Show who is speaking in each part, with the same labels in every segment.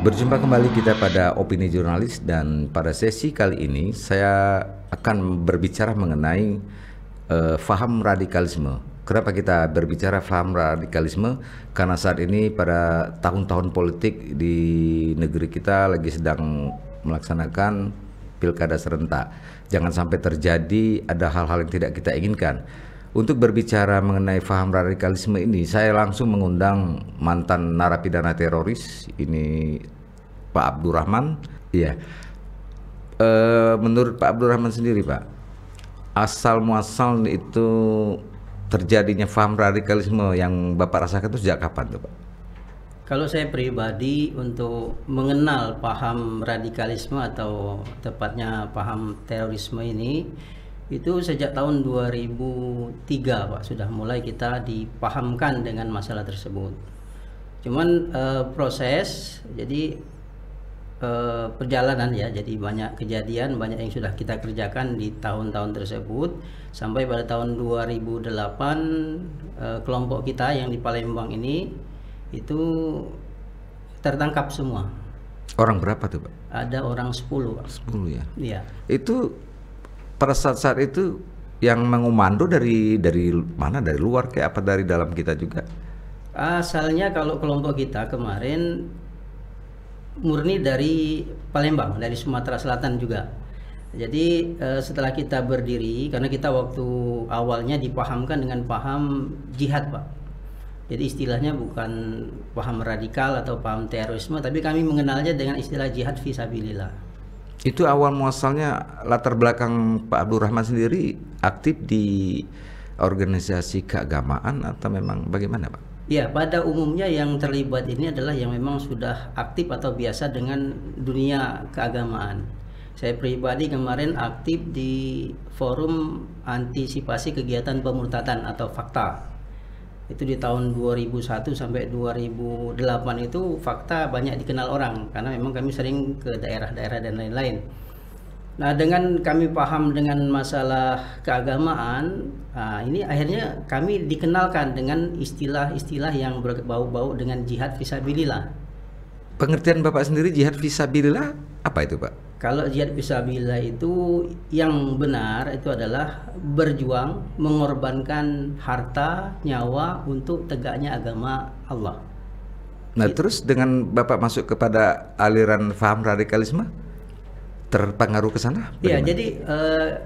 Speaker 1: Berjumpa kembali kita pada Opini Jurnalis, dan pada sesi kali ini saya akan berbicara mengenai faham radikalisme. Kenapa kita berbicara faham radikalisme? Karena saat ini pada tahun-tahun politik di negeri kita lagi sedang melaksanakan pilkada serentak. Jangan sampai terjadi ada hal-hal yang tidak kita inginkan. Untuk berbicara mengenai faham radikalisme ini, saya langsung mengundang mantan narapidana teroris, ini Pak Abdurrahman. Iya. Menurut Pak Abdurrahman sendiri, Pak, asal muasal itu terjadinya faham radikalisme yang Bapak rasakan itu sejak kapan tuh, Pak?
Speaker 2: Kalau saya pribadi untuk mengenal paham radikalisme atau tepatnya paham terorisme ini, itu sejak tahun 2003 Pak, sudah mulai kita dipahamkan dengan masalah tersebut. Cuman proses, jadi perjalanan ya, jadi banyak kejadian, banyak yang sudah kita kerjakan di tahun-tahun tersebut, sampai pada tahun 2008 kelompok kita yang di Palembang ini itu tertangkap semua.
Speaker 1: Orang berapa tuh, Pak?
Speaker 2: Ada orang 10 Pak.
Speaker 1: 10 ya?
Speaker 2: Iya.
Speaker 1: Itu pada saat itu yang mengomando dari mana? Dari luar kayak apa dari dalam kita juga?
Speaker 2: Asalnya kalau kelompok kita kemarin murni dari Palembang, dari Sumatera Selatan juga. Jadi setelah kita berdiri, karena kita waktu awalnya dipahamkan dengan paham jihad, Pak. Jadi istilahnya bukan paham radikal atau paham terorisme, tapi kami mengenalnya dengan istilah jihad fisabilillah.
Speaker 1: Itu awal muasalnya, latar belakang Pak Abdurrahman sendiri aktif di organisasi keagamaan atau memang bagaimana, Pak?
Speaker 2: Ya, pada umumnya yang terlibat ini adalah yang memang sudah aktif atau biasa dengan dunia keagamaan. Saya pribadi kemarin aktif di forum antisipasi kegiatan pemurtadan atau Fakta. Itu di tahun 2001 sampai 2008 itu Fakta banyak dikenal orang karena memang kami sering ke daerah-daerah dan lain-lain. Nah, dengan kami paham dengan masalah keagamaan, ini akhirnya kami dikenalkan dengan istilah-istilah yang berbau-bau dengan jihad fisabilillah.
Speaker 1: Pengertian Bapak sendiri jihad fisabilillah apa itu, Pak?
Speaker 2: Kalau jihad fisabilillah itu yang benar itu adalah berjuang, mengorbankan harta, nyawa untuk tegaknya agama Allah.
Speaker 1: Nah, terus dengan Bapak masuk kepada aliran faham radikalisme, terpengaruh ke sana?
Speaker 2: Ya, jadi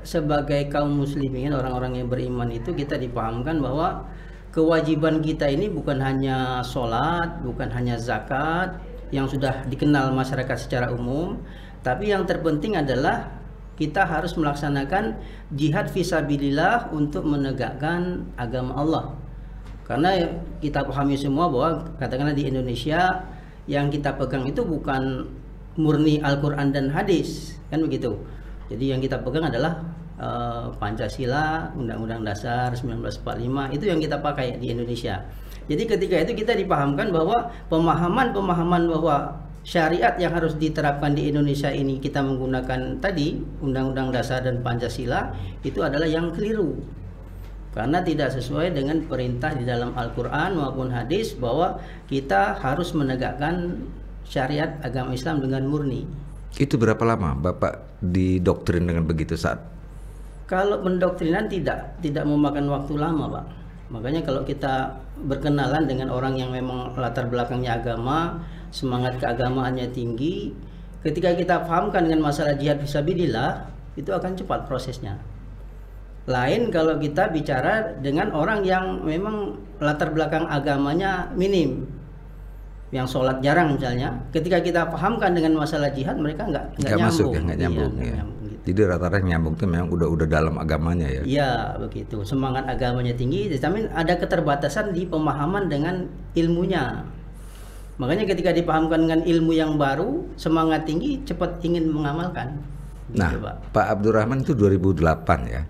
Speaker 2: sebagai kaum muslimin, orang-orang yang beriman itu kita dipahamkan bahwa kewajiban kita ini bukan hanya sholat, bukan hanya zakat yang sudah dikenal masyarakat secara umum, tapi yang terpenting adalah kita harus melaksanakan jihad fisabilillah untuk menegakkan agama Allah. Karena kita pahami semua bahwa katakanlah di Indonesia yang kita pegang itu bukan murni Al-Quran dan hadis, kan begitu. Jadi yang kita pegang adalah Pancasila, Undang-Undang Dasar 1945, itu yang kita pakai di Indonesia. Jadi ketika itu kita dipahamkan bahwa pemahaman bahwa syariat yang harus diterapkan di Indonesia ini kita menggunakan tadi Undang-Undang Dasar dan Pancasila itu adalah yang keliru. Karena tidak sesuai dengan perintah di dalam Al-Quran maupun hadis bahwa kita harus menegakkan syariat agama Islam dengan murni.
Speaker 1: Itu berapa lama Bapak didoktrin dengan begitu saat?
Speaker 2: Kalau pendoktrinan tidak memakan waktu lama, Pak. Makanya kalau kita berkenalan dengan orang yang memang latar belakangnya agama, semangat keagamaannya tinggi, ketika kita pahamkan dengan masalah jihad fisabilillah, itu akan cepat prosesnya. Lain kalau kita bicara dengan orang yang memang latar belakang agamanya minim, yang sholat jarang misalnya, ketika kita pahamkan dengan masalah jihad, mereka nggak
Speaker 1: masuk,
Speaker 2: nyambung.
Speaker 1: nggak nyambung.
Speaker 2: Iya,
Speaker 1: Ya.
Speaker 2: nyambung gitu.
Speaker 1: Jadi rata-rata nyambung itu memang udah dalam agamanya ya.
Speaker 2: Iya, begitu. Semangat agamanya tinggi, tapi ada keterbatasan di pemahaman dengan ilmunya. Makanya ketika dipahamkan dengan ilmu yang baru, semangat tinggi, cepat ingin mengamalkan. Gitu,
Speaker 1: Nah, Pak Abdurrahman itu 2008 ya.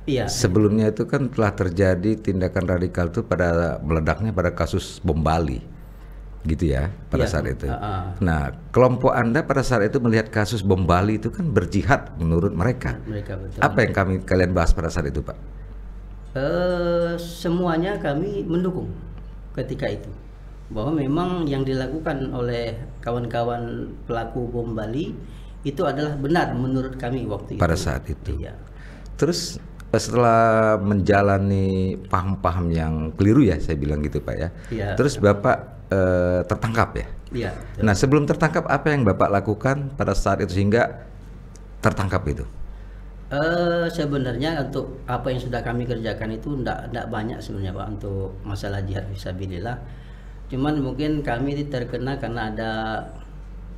Speaker 2: Iya.
Speaker 1: Sebelumnya itu kan telah terjadi tindakan radikal itu pada meledaknya pada kasus bom Bali. Gitu ya pada saat itu. Nah, kelompok Anda pada saat itu melihat kasus bom Bali itu kan berjihad menurut mereka.
Speaker 2: Betul.
Speaker 1: Apa yang kalian bahas pada saat itu, Pak?
Speaker 2: Semuanya kami mendukung ketika itu. bahwa memang yang dilakukan oleh kawan-kawan pelaku bom Bali itu adalah benar menurut kami waktu itu.
Speaker 1: Pada saat itu.
Speaker 2: Iya.
Speaker 1: Terus setelah menjalani paham-paham yang keliru ya, saya bilang gitu Pak ya.
Speaker 2: Iya.
Speaker 1: Terus Bapak tertangkap ya.
Speaker 2: Iya.
Speaker 1: Nah sebelum tertangkap apa yang Bapak lakukan pada saat itu sehingga tertangkap itu?
Speaker 2: Sebenarnya untuk apa yang sudah kami kerjakan itu enggak banyak sebenarnya Pak untuk masalah jihad fisabilillah. Cuman mungkin kami terkena karena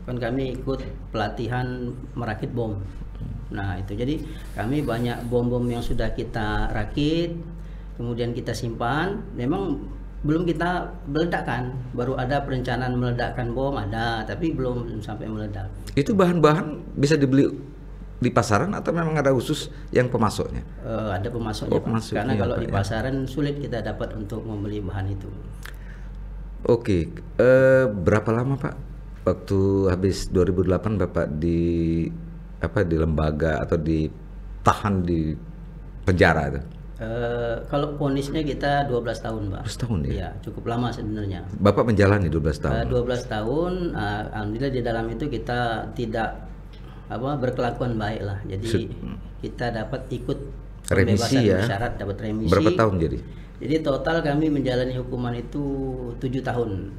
Speaker 2: kan kami ikut pelatihan merakit bom. Nah itu jadi kami banyak bom-bom yang sudah kita rakit, kemudian kita simpan. Memang belum kita meledakkan, baru ada perencanaan meledakkan bom ada, tapi belum sampai meledak.
Speaker 1: Itu bahan-bahan bisa dibeli di pasaran atau memang ada khusus yang pemasoknya?
Speaker 2: Ada pemasoknya Pak. Karena
Speaker 1: iya,
Speaker 2: kalau
Speaker 1: Pak,
Speaker 2: di pasaran sulit kita dapat untuk membeli bahan itu.
Speaker 1: Oke, berapa lama Pak waktu habis 2008 Bapak di lembaga atau ditahan di penjara itu?
Speaker 2: Kalau vonisnya kita 12 tahun Pak.
Speaker 1: 12 tahun ya?
Speaker 2: Iya, cukup lama sebenarnya.
Speaker 1: Bapak menjalani 12 tahun?
Speaker 2: 12 tahun, alhamdulillah di dalam itu kita tidak berkelakuan baik lah. Jadi kita dapat ikut
Speaker 1: remisi
Speaker 2: pembebasan
Speaker 1: ya?
Speaker 2: bersyarat, dapat remisi.
Speaker 1: Berapa tahun jadi?
Speaker 2: Jadi total kami menjalani hukuman itu 7 tahun.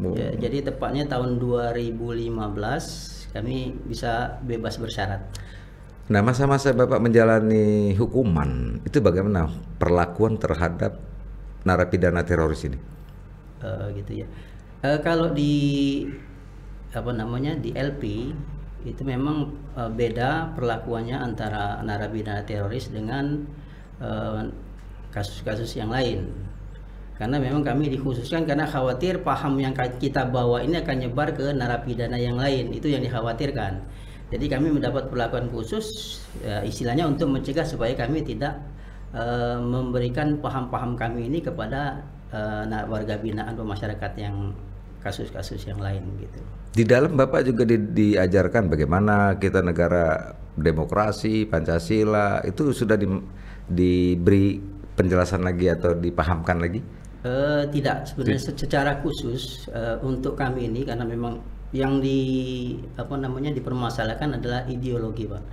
Speaker 1: Oh.
Speaker 2: Ya, jadi tepatnya tahun 2015 kami bisa bebas bersyarat.
Speaker 1: Nah masa-masa Bapak menjalani hukuman itu bagaimana perlakuan terhadap narapidana teroris ini?
Speaker 2: Gitu ya. Kalau di di LP itu memang beda perlakuannya antara narapidana teroris dengan kasus-kasus yang lain. Karena memang kami dikhususkan karena khawatir paham yang kita bawa ini akan nyebar ke narapidana yang lain, itu yang dikhawatirkan. Jadi kami mendapat perlakuan khusus, istilahnya untuk mencegah supaya kami tidak memberikan paham-paham kami ini kepada warga binaan masyarakat yang kasus-kasus yang lain gitu.
Speaker 1: Di dalam Bapak juga diajarkan bagaimana kita negara demokrasi, Pancasila, itu sudah diberi penjelasan lagi atau dipahamkan lagi?
Speaker 2: Tidak, sebenarnya secara khusus untuk kami ini karena memang yang dipermasalahkan adalah ideologi Pak.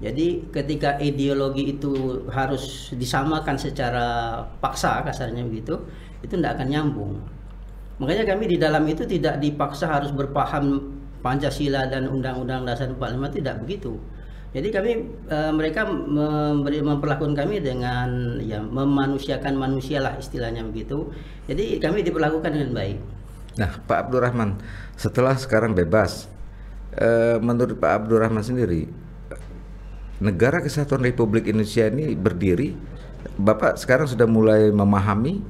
Speaker 2: Jadi ketika ideologi itu harus disamakan secara paksa kasarnya begitu, itu tidak akan nyambung. Makanya kami di dalam itu tidak dipaksa harus berpaham Pancasila dan Undang-Undang Dasar 45, tidak begitu. Jadi kami mereka memperlakukan kami dengan ya memanusiakan manusia lah istilahnya begitu. Jadi kami diperlakukan dengan baik.
Speaker 1: Nah Pak Abdurrahman, setelah sekarang bebas, menurut Pak Abdurrahman sendiri, Negara Kesatuan Republik Indonesia ini berdiri, Bapak sekarang sudah mulai memahami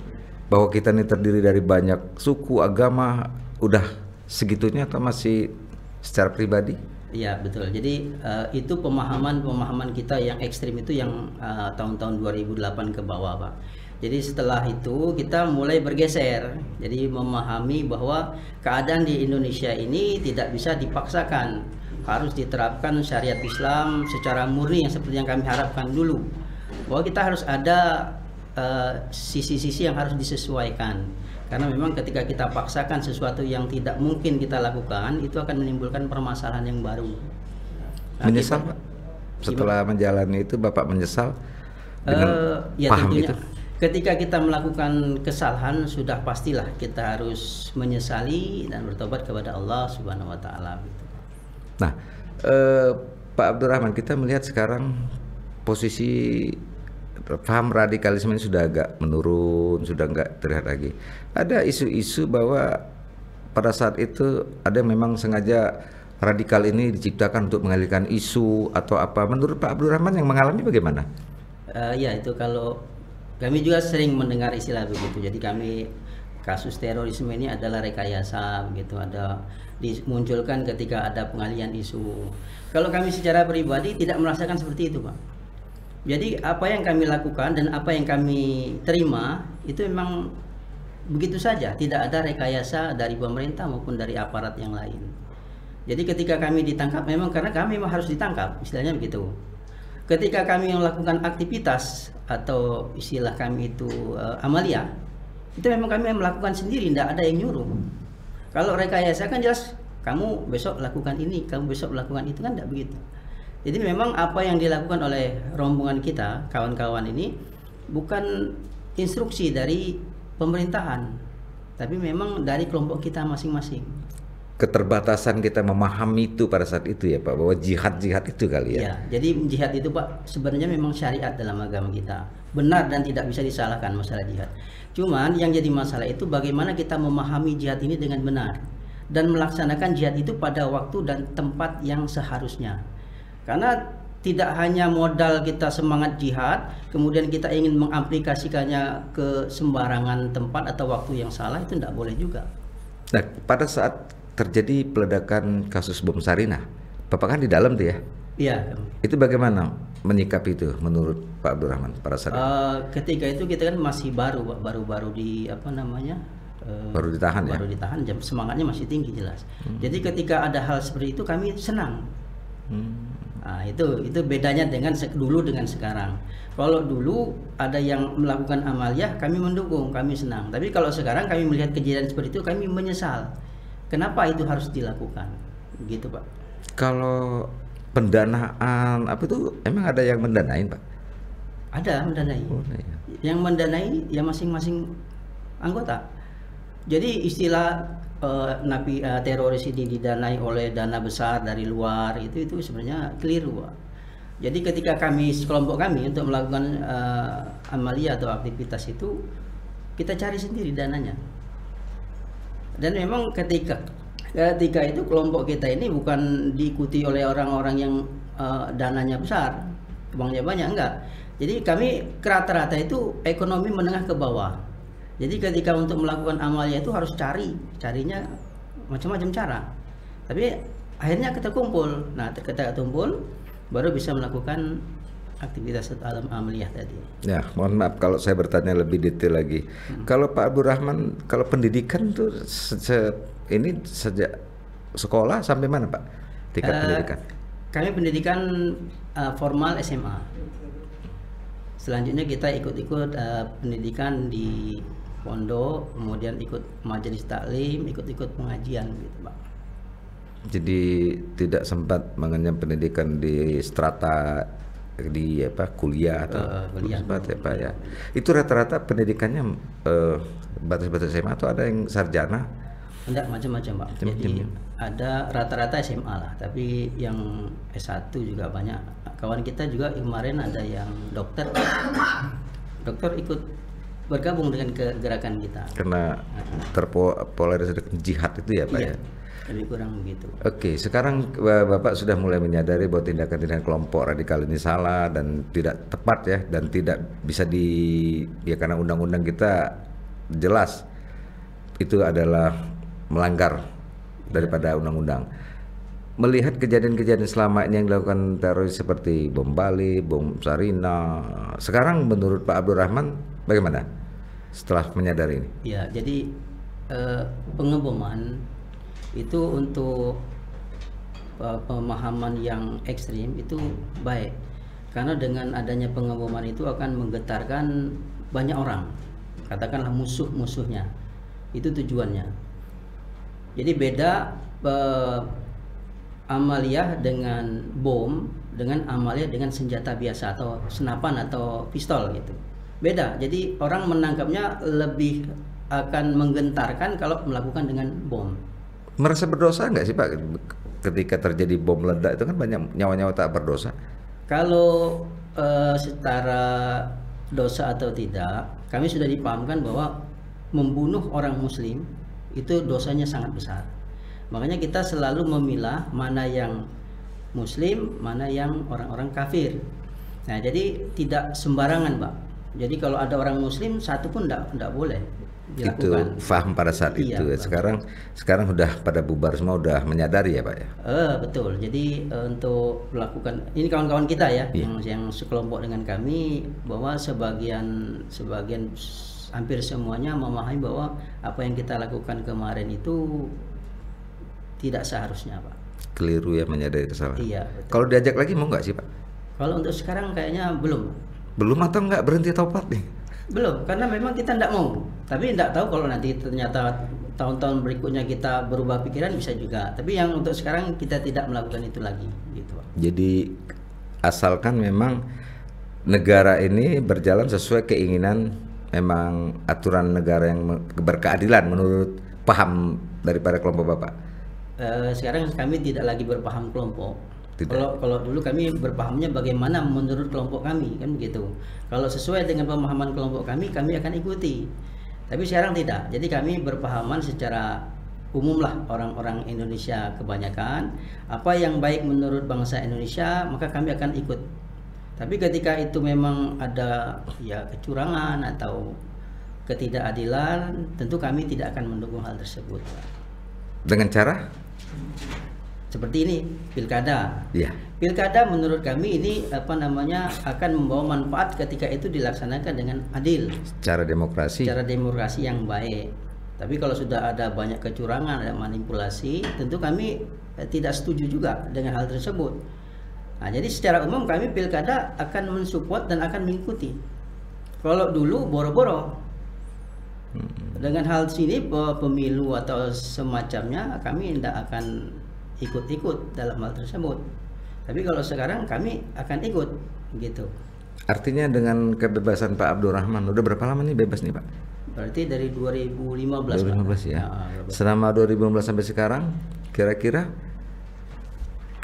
Speaker 1: bahwa kita ini terdiri dari banyak suku, agama, udah segitunya atau masih secara pribadi?
Speaker 2: Iya betul. Jadi itu pemahaman kita yang ekstrim itu yang tahun-tahun 2008 ke bawah Pak. Jadi setelah itu kita mulai bergeser. Jadi memahami bahwa keadaan di Indonesia ini tidak bisa dipaksakan. Harus diterapkan syariat Islam secara murni yang seperti yang kami harapkan dulu. Bahwa kita harus ada sisi-sisi yang harus disesuaikan. Karena memang ketika kita paksakan sesuatu yang tidak mungkin kita lakukan, itu akan menimbulkan permasalahan yang baru.
Speaker 1: Menyesal Pak? Setelah menjalani itu Bapak menyesal dengan
Speaker 2: ya
Speaker 1: paham
Speaker 2: tentunya,
Speaker 1: itu?
Speaker 2: ketika kita melakukan kesalahan sudah pastilah kita harus menyesali dan bertobat kepada Allah Subhanahu wa taala.
Speaker 1: Nah, Pak Abdurrahman, kita melihat sekarang posisi paham radikalisme ini sudah agak menurun, sudah enggak terlihat lagi. Ada isu-isu bahwa pada saat itu ada memang sengaja radikal ini diciptakan untuk mengalihkan isu atau apa. Menurut Pak Abdurrahman yang mengalami bagaimana?
Speaker 2: Ya itu kalau kami juga sering mendengar istilah begitu. Jadi kami kasus terorisme ini adalah rekayasa begitu, ada dimunculkan ketika ada pengalihan isu. Kalau kami secara pribadi tidak merasakan seperti itu Pak. Jadi apa yang kami lakukan dan apa yang kami terima itu memang begitu saja, tidak ada rekayasa dari pemerintah maupun dari aparat yang lain. Jadi ketika kami ditangkap memang karena kami memang harus ditangkap, istilahnya begitu. Ketika kami melakukan aktivitas atau istilah kami itu amalia, Itu memang kami melakukan sendiri, tidak ada yang nyuruh. Kalau rekayasa kan jelas, kamu besok lakukan ini, kamu besok lakukan itu, kan tidak begitu. Jadi memang apa yang dilakukan oleh rombongan kita, kawan-kawan ini, bukan instruksi dari pemerintahan, tapi memang dari kelompok kita masing-masing.
Speaker 1: Keterbatasan kita memahami itu pada saat itu ya Pak, bahwa jihad itu kali ya.
Speaker 2: Ya, jadi jihad itu Pak sebenarnya memang syariat dalam agama kita. Benar dan tidak bisa disalahkan masalah jihad. Cuman yang jadi masalah itu bagaimana kita memahami jihad ini dengan benar dan melaksanakan jihad itu pada waktu dan tempat yang seharusnya. Karena tidak hanya modal kita semangat jihad, kemudian kita ingin mengaplikasikannya ke sembarangan tempat atau waktu yang salah, itu tidak boleh juga.
Speaker 1: Nah, pada saat terjadi peledakan kasus bom Sarinah, Bapak kan di dalam tuh ya?
Speaker 2: Iya.
Speaker 1: Itu bagaimana menyikapi itu menurut Pak Abdurrahman pada saat itu?
Speaker 2: Ketika itu kita kan masih baru di
Speaker 1: baru ditahan ya?
Speaker 2: Baru ditahan, semangatnya masih tinggi jelas. Jadi ketika ada hal seperti itu kami senang. Nah, itu bedanya dengan dulu dengan sekarang. Kalau dulu ada yang melakukan amaliyah, kami mendukung, kami senang. Tapi kalau sekarang kami melihat kejadian seperti itu, kami menyesal. Kenapa itu harus dilakukan? Gitu Pak.
Speaker 1: Kalau pendanaan apa itu emang ada yang mendanain Pak?
Speaker 2: Ada mendanai.
Speaker 1: Oh, iya.
Speaker 2: Yang mendanai ya masing-masing anggota. Jadi istilah napi teroris ini didanai oleh dana besar dari luar itu sebenarnya keliru Pak. Jadi ketika kelompok kami untuk melakukan amalia atau aktivitas itu, kita cari sendiri dananya. Dan memang ketika itu kelompok kita ini bukan diikuti oleh orang-orang yang dananya besar, uangnya banyak, enggak. Jadi kami rata-rata itu ekonomi menengah ke bawah. Jadi ketika untuk melakukan amalia itu harus carinya macam-macam cara. Tapi akhirnya kita kumpul. Nah, kita kumpul baru bisa melakukan aktivitas dalam amaliyah tadi.
Speaker 1: Ya, mohon maaf kalau saya bertanya lebih detail lagi. Kalau Pak Abdurrahman, kalau pendidikan tuh ini sejak sekolah sampai mana Pak? Tingkat pendidikan?
Speaker 2: Kami pendidikan formal SMA. Selanjutnya kita ikut-ikut pendidikan di pondok, kemudian ikut majelis taklim, ikut-ikut pengajian gitu Pak.
Speaker 1: Jadi tidak sempat mengenyam pendidikan di strata di kuliah atau
Speaker 2: kuliah
Speaker 1: ya Pak ya. Itu rata-rata pendidikannya batas-batas SMA atau ada yang sarjana?
Speaker 2: Enggak, macam-macam Pak. Jadi ada rata-rata SMA lah, tapi yang S1 juga banyak. Kawan kita juga kemarin ada yang dokter ikut bergabung dengan gerakan kita.
Speaker 1: Karena terpolarisasi jihad itu ya Pak ya.
Speaker 2: Lebih kurang begitu.
Speaker 1: Oke, sekarang Bapak sudah mulai menyadari bahwa tindakan-tindakan kelompok radikal ini salah dan tidak tepat ya, dan tidak bisa karena undang-undang kita jelas itu adalah melanggar daripada undang-undang. Melihat kejadian-kejadian selama ini yang dilakukan teroris seperti bom Bali, bom Sarinah, sekarang menurut Pak Abdurrahman bagaimana setelah menyadari ini?
Speaker 2: Ya, jadi pengeboman itu untuk pemahaman yang ekstrim itu baik, karena dengan adanya pengeboman itu akan menggetarkan banyak orang, katakanlah musuh-musuhnya, itu tujuannya. Jadi beda amaliyah dengan bom dengan amaliyah dengan senjata biasa atau senapan atau pistol gitu, beda. Jadi orang menangkapnya lebih akan menggentarkan kalau melakukan dengan bom.
Speaker 1: Merasa berdosa nggak sih Pak ketika terjadi bom meledak itu kan banyak nyawa-nyawa tak berdosa?
Speaker 2: Kalau secara dosa atau tidak, kami sudah dipahamkan bahwa membunuh orang muslim itu dosanya sangat besar. Makanya kita selalu memilah mana yang muslim, mana yang orang-orang kafir. Nah, jadi tidak sembarangan Pak. Jadi kalau ada orang muslim satu pun tidak boleh dilakukan.
Speaker 1: Itu paham pada saat
Speaker 2: iya,
Speaker 1: itu ya. Sekarang udah pada bubar semua, udah menyadari ya Pak ya.
Speaker 2: Betul. Jadi untuk melakukan ini kawan-kawan kita ya, yang sekelompok dengan kami, bahwa sebagian hampir semuanya memahami bahwa apa yang kita lakukan kemarin itu tidak seharusnya Pak.
Speaker 1: Keliru ya, menyadari kesalahan.
Speaker 2: Iya, betul.
Speaker 1: Kalau diajak lagi mau nggak sih Pak?
Speaker 2: Kalau untuk sekarang kayaknya belum.
Speaker 1: Belum atau nggak berhenti topat nih?
Speaker 2: Belum, karena memang kita tidak mau. Tapi tidak tahu kalau nanti ternyata tahun-tahun berikutnya kita berubah pikiran bisa juga. Tapi yang untuk sekarang kita tidak melakukan itu lagi, gitu Pak.
Speaker 1: Jadi asalkan memang negara ini berjalan sesuai keinginan, memang aturan negara yang berkeadilan menurut paham daripada kelompok Bapak.
Speaker 2: Sekarang kami tidak lagi berpaham kelompok.
Speaker 1: Tidak.
Speaker 2: Kalau dulu kami berpahamnya bagaimana menurut kelompok kami, kan begitu. Kalau sesuai dengan pemahaman kelompok kami akan ikuti. Tapi sekarang tidak. Jadi kami berpahaman secara umum lah, orang-orang Indonesia kebanyakan, apa yang baik menurut bangsa Indonesia maka kami akan ikut. Tapi ketika itu memang ada ya kecurangan atau ketidakadilan, tentu kami tidak akan mendukung hal tersebut.
Speaker 1: Dengan cara?
Speaker 2: Seperti ini, pilkada.
Speaker 1: Ya.
Speaker 2: Pilkada menurut kami ini akan membawa manfaat ketika itu dilaksanakan dengan adil.
Speaker 1: Secara demokrasi.
Speaker 2: Secara demokrasi yang baik. Tapi kalau sudah ada banyak kecurangan, ada manipulasi, tentu kami tidak setuju juga dengan hal tersebut. Nah, jadi secara umum kami pilkada akan mensupport dan akan mengikuti. Kalau dulu boro-boro. Dengan hal sini pemilu atau semacamnya kami tidak akan ikut-ikut dalam hal tersebut. Tapi kalau sekarang kami akan ikut gitu.
Speaker 1: Artinya dengan kebebasan Pak Abdurrahman, udah berapa lama nih bebas nih Pak?
Speaker 2: Berarti dari 2015
Speaker 1: 2015 ya.
Speaker 2: Ya,
Speaker 1: selama 2015 sampai sekarang kira-kira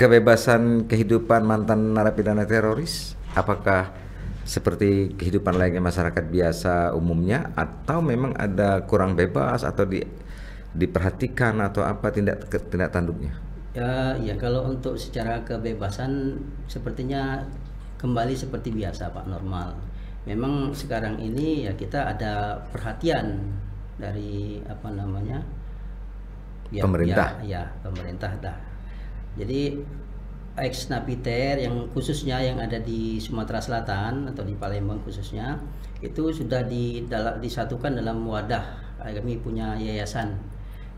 Speaker 1: kebebasan kehidupan mantan narapidana teroris apakah seperti kehidupan lainnya masyarakat biasa umumnya, atau memang ada kurang bebas atau diperhatikan atau apa tindak tanduknya?
Speaker 2: Ya kalau untuk secara kebebasan sepertinya kembali seperti biasa Pak, normal. Memang sekarang ini ya kita ada perhatian dari
Speaker 1: pemerintah.
Speaker 2: Ya pemerintah dah. Jadi ex napiter yang khususnya yang ada di Sumatera Selatan atau di Palembang khususnya itu sudah disatukan dalam wadah. Kami punya yayasan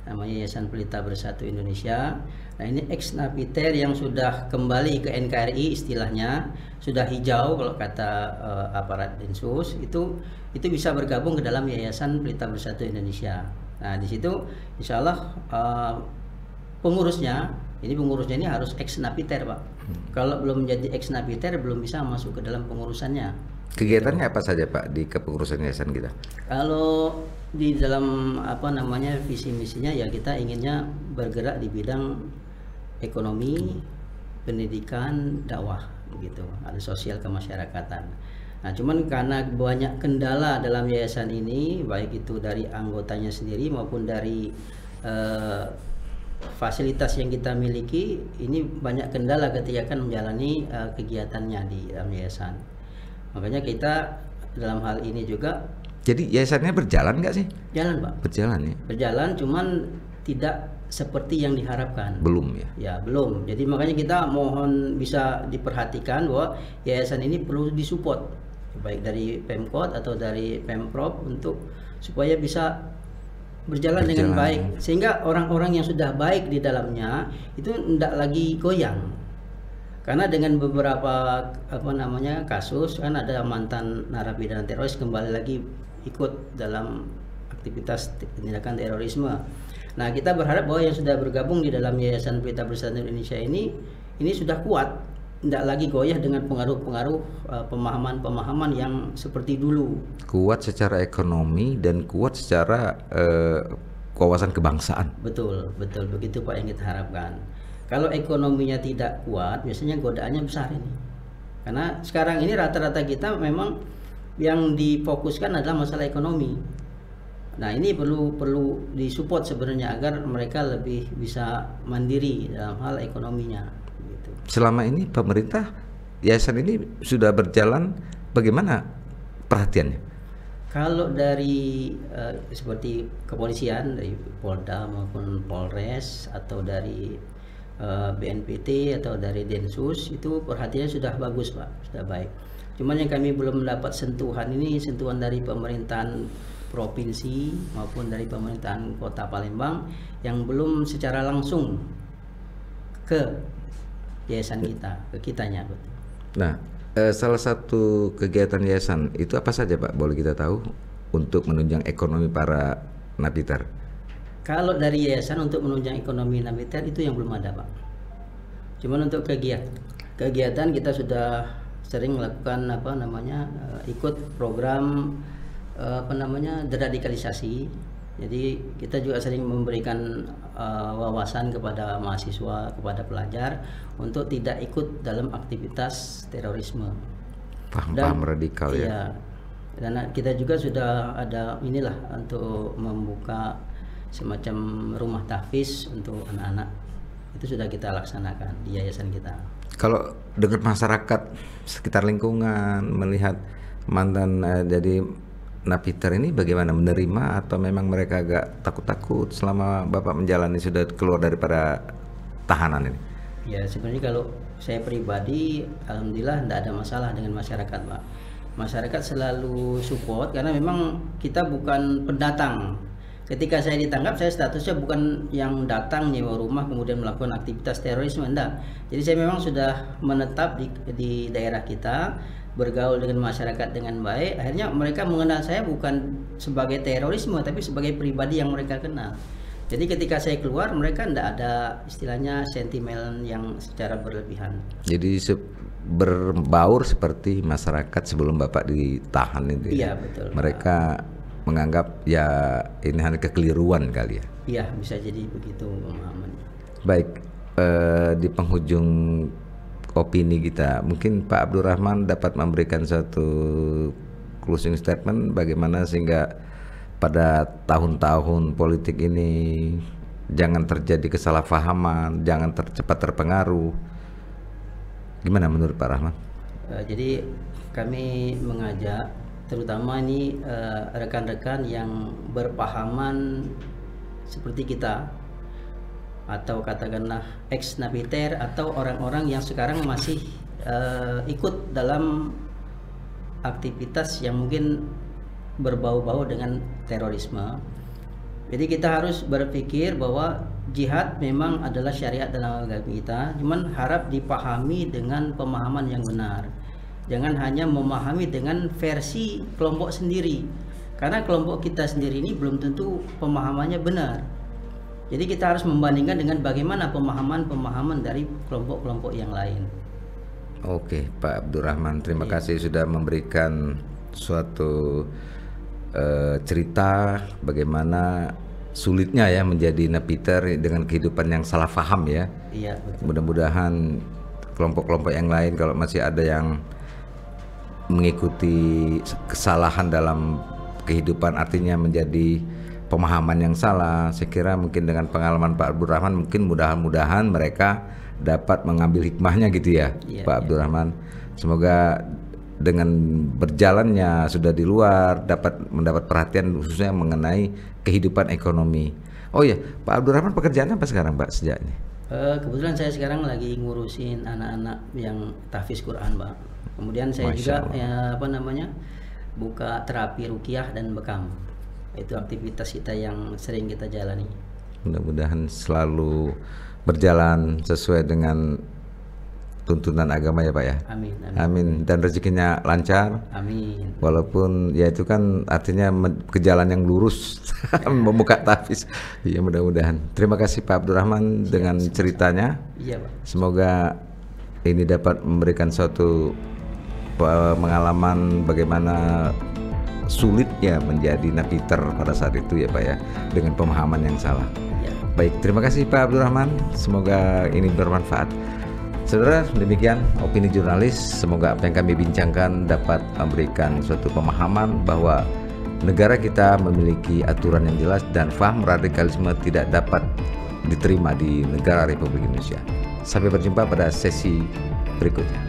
Speaker 2: namanya Yayasan Pelita Bersatu Indonesia. Nah, ini ex napiter yang sudah kembali ke NKRI istilahnya, sudah hijau kalau kata aparat Densus, itu bisa bergabung ke dalam Yayasan Pelita Bersatu Indonesia. Nah, di situ insya Allah pengurusnya ini harus ex napiter Pak. Kalau belum menjadi ex napiter belum bisa masuk ke dalam pengurusannya.
Speaker 1: Kegiatannya apa saja Pak di kepengurusan yayasan kita?
Speaker 2: Kalau di dalam visi misinya ya kita inginnya bergerak di bidang ekonomi, pendidikan, dakwah gitu. Ada sosial kemasyarakatan. Nah, cuman karena banyak kendala dalam yayasan ini, baik itu dari anggotanya sendiri maupun dari fasilitas yang kita miliki, ini banyak kendala ketika akan menjalani kegiatannya di dalam yayasan. Makanya kita dalam hal ini juga.
Speaker 1: Jadi yayasannya berjalan nggak sih?
Speaker 2: Jalan Pak.
Speaker 1: Berjalan ya?
Speaker 2: Berjalan, cuman tidak seperti yang diharapkan.
Speaker 1: Belum ya?
Speaker 2: Ya belum. Jadi makanya kita mohon bisa diperhatikan bahwa yayasan ini perlu disupport, baik dari Pemkot atau dari Pemprov untuk supaya bisa berjalan dengan baik, sehingga orang-orang yang sudah baik di dalamnya itu tidak lagi goyang. Karena dengan beberapa kasus kan ada mantan narapidana teroris kembali lagi ikut dalam aktivitas tindakan terorisme. Nah, kita berharap bahwa yang sudah bergabung di dalam Yayasan Pelita Bersatu Indonesia ini sudah kuat, tidak lagi goyah dengan pengaruh-pengaruh pemahaman-pemahaman yang seperti dulu.
Speaker 1: Kuat secara ekonomi dan kuat secara wawasan kebangsaan.
Speaker 2: Betul begitu Pak yang kita harapkan. Kalau ekonominya tidak kuat, biasanya godaannya besar ini. Karena sekarang ini rata-rata kita memang yang difokuskan adalah masalah ekonomi. Nah, ini perlu disupport sebenarnya agar mereka lebih bisa mandiri dalam hal ekonominya. Gitu.
Speaker 1: Selama ini pemerintah yayasan ini sudah berjalan, bagaimana perhatiannya?
Speaker 2: Kalau dari seperti kepolisian, dari Polda maupun Polres atau dari BNPT atau dari Densus, itu perhatiannya sudah bagus Pak, sudah baik. Cuman yang kami belum mendapat sentuhan dari pemerintahan provinsi maupun dari pemerintahan Kota Palembang yang belum secara langsung ke yayasan kita, ke kitanya.
Speaker 1: Nah, Salah satu kegiatan yayasan itu apa saja Pak? Boleh kita tahu untuk menunjang ekonomi para napiter?
Speaker 2: Kalau dari yayasan untuk menunjang ekonomi napiter itu yang belum ada Pak. Cuman untuk kegiatan kita sudah sering melakukan ikut program deradikalisasi. Jadi kita juga sering memberikan wawasan kepada mahasiswa, kepada pelajar untuk tidak ikut dalam aktivitas terorisme.
Speaker 1: Paham radikal ya.
Speaker 2: Iya. Dan kita juga sudah ada untuk membuka semacam rumah tahfiz untuk anak-anak. Itu sudah kita laksanakan di yayasan kita.
Speaker 1: Kalau dengan masyarakat sekitar lingkungan melihat mantan jadi napiter ini bagaimana, menerima atau memang mereka agak takut-takut selama Bapak menjalani sudah keluar daripada tahanan ini?
Speaker 2: Ya sebenarnya kalau saya pribadi alhamdulillah tidak ada masalah dengan masyarakat Pak. Masyarakat selalu support karena memang kita bukan pendatang. Ketika saya ditangkap, saya statusnya bukan yang datang nyewa rumah kemudian melakukan aktivitas terorisme, enggak. Jadi saya memang sudah menetap di daerah kita, bergaul dengan masyarakat dengan baik. Akhirnya mereka mengenal saya bukan sebagai terorisme tapi sebagai pribadi yang mereka kenal. Jadi ketika saya keluar mereka tidak ada istilahnya sentimen yang secara berlebihan. Jadi
Speaker 1: berbaur seperti masyarakat sebelum Bapak ditahan itu.
Speaker 2: Iya betul.
Speaker 1: Mereka menganggap ya ini hanya kekeliruan kali ya.
Speaker 2: Iya bisa jadi begitu pemahamannya.
Speaker 1: Baik, di penghujung opini kita, mungkin Pak Abdurrahman dapat memberikan satu closing statement bagaimana sehingga pada tahun-tahun politik ini jangan terjadi kesalahpahaman, jangan cepat terpengaruh. Gimana menurut Pak Rahman?
Speaker 2: Jadi kami mengajak terutama ini rekan-rekan yang berpahaman seperti kita, atau katakanlah ex napiter atau orang-orang yang sekarang masih ikut dalam aktivitas yang mungkin berbau-bau dengan terorisme. Jadi kita harus berpikir bahwa jihad memang adalah syariat dalam agama kita, cuman harap dipahami dengan pemahaman yang benar. Jangan hanya memahami dengan versi kelompok sendiri, karena kelompok kita sendiri ini belum tentu pemahamannya benar. Jadi kita harus membandingkan dengan bagaimana pemahaman dari kelompok-kelompok yang lain.
Speaker 1: Oke, Pak Abdurrahman, terima kasih sudah memberikan suatu cerita bagaimana sulitnya ya menjadi napiter dengan kehidupan yang salah paham ya.
Speaker 2: Iya, betul.
Speaker 1: Mudah-mudahan kelompok-kelompok yang lain kalau masih ada yang mengikuti kesalahan dalam kehidupan artinya menjadi pemahaman yang salah. Saya kira mungkin dengan pengalaman Pak Abdurrahman mungkin mudah-mudahan mereka dapat mengambil hikmahnya gitu ya, Pak Abdurrahman. Semoga dengan berjalannya sudah di luar dapat mendapat perhatian khususnya mengenai kehidupan ekonomi. Oh ya, Pak Abdurrahman pekerjaan apa sekarang Pak sejak ini?
Speaker 2: Kebetulan saya sekarang lagi ngurusin anak-anak yang tahfiz Quran Pak. Kemudian saya juga buka terapi ruqyah dan bekam. Itu aktivitas kita yang sering kita jalani.
Speaker 1: Mudah-mudahan selalu berjalan sesuai dengan tuntunan agama ya Pak ya.
Speaker 2: Amin, amin.
Speaker 1: Amin. Dan rezekinya lancar.
Speaker 2: Amin.
Speaker 1: Walaupun ya itu kan artinya ke jalan yang lurus membuka tahfiz. Iya mudah-mudahan. Terima kasih Pak Abdurrahman dengan ceritanya.
Speaker 2: Iya Pak.
Speaker 1: Semoga ini dapat memberikan suatu pengalaman bagaimana sulitnya menjadi napiter pada saat itu ya Pak ya, dengan pemahaman yang salah.
Speaker 2: Ya.
Speaker 1: Baik, terima kasih Pak Abdurrahman. Semoga ini bermanfaat. Saudara, demikian opini jurnalis. Semoga apa yang kami bincangkan dapat memberikan suatu pemahaman bahwa negara kita memiliki aturan yang jelas dan paham radikalisme tidak dapat diterima di negara Republik Indonesia. Sampai berjumpa pada sesi berikutnya.